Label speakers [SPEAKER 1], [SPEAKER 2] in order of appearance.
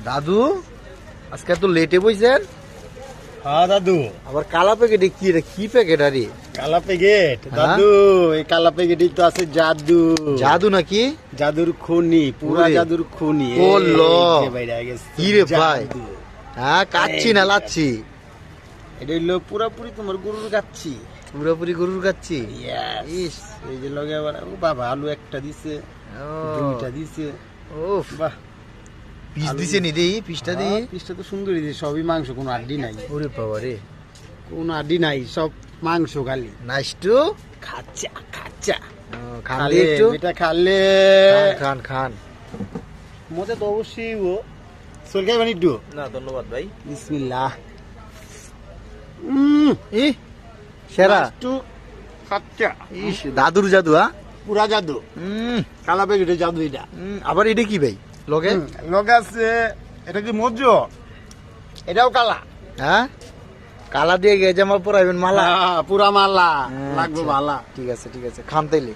[SPEAKER 1] দাদু আজকে তো লেটে বইছেন।
[SPEAKER 2] হ্যাঁ দাদু।
[SPEAKER 1] আবার কালা প্যাকেটে কি রে, কি প্যাকেট আরে?
[SPEAKER 2] কালা প্যাকেট দাদু, এই কালা প্যাকেটই তো আছে জাদু।
[SPEAKER 1] জাদু নাকি?
[SPEAKER 2] জাদুর খনি, পুরা
[SPEAKER 1] ওরে।
[SPEAKER 2] জাদুর খনি।
[SPEAKER 1] ও ল।
[SPEAKER 2] এই যে বাইরে গেছে
[SPEAKER 1] কি রে ভাই?
[SPEAKER 2] জাদু।
[SPEAKER 1] হ্যাঁ, কাচ্ছি না লাচ্ছি?
[SPEAKER 2] এটা হইলো পুরাপুরি তোমার গরুর গাচ্ছি।
[SPEAKER 1] পুরোপুরি গরুর কাচ্ছি।
[SPEAKER 2] Yes.
[SPEAKER 1] ইস।
[SPEAKER 2] এই যে লগে আবার ও বাবা আলু একটা দিছে, দুইটা দিছে।
[SPEAKER 1] ওফ,
[SPEAKER 2] বাহ,
[SPEAKER 1] পিস দিছে নি দেই, পিসটা দেই।
[SPEAKER 2] পিসটা তো সুন্দরই দিছে, সবই মাংস, কোনো আড্ডি নাই।
[SPEAKER 1] ওরে বাবা রে,
[SPEAKER 2] কোনো আড্ডি নাই, সব মাংস খালি।
[SPEAKER 1] Nice to.
[SPEAKER 2] খাচ্চা খাচ্চা।
[SPEAKER 1] খান দিয়ে একটু।
[SPEAKER 2] এটা খালে
[SPEAKER 1] খান খান।
[SPEAKER 2] মজা তো অবশ্যই ও। চল খাই বানি একটু।
[SPEAKER 1] না ধন্যবাদ ভাই।
[SPEAKER 2] বিসমিল্লাহ।
[SPEAKER 1] ই সেরা।
[SPEAKER 2] একটু খাচ্চা।
[SPEAKER 1] ইস, দাদুর জাদু। হ্যাঁ,
[SPEAKER 2] পুরা জাদু। কালা প্যাকেটে জাদু এটা।
[SPEAKER 1] আবার এটা কি ভাই লগে?
[SPEAKER 2] লগে আছে, এটা কি মজ্জ? এটাও কালা।
[SPEAKER 1] হ্যাঁ, কালা দিয়ে গিয়ে জামা পরাইবেন মালা।
[SPEAKER 2] পুরা মালা
[SPEAKER 1] হ্যাঁ,
[SPEAKER 2] লাগবে
[SPEAKER 1] আচ্ছা।
[SPEAKER 2] মালা।
[SPEAKER 1] ঠিক আছে ঠিক আছে, খান তাইলে।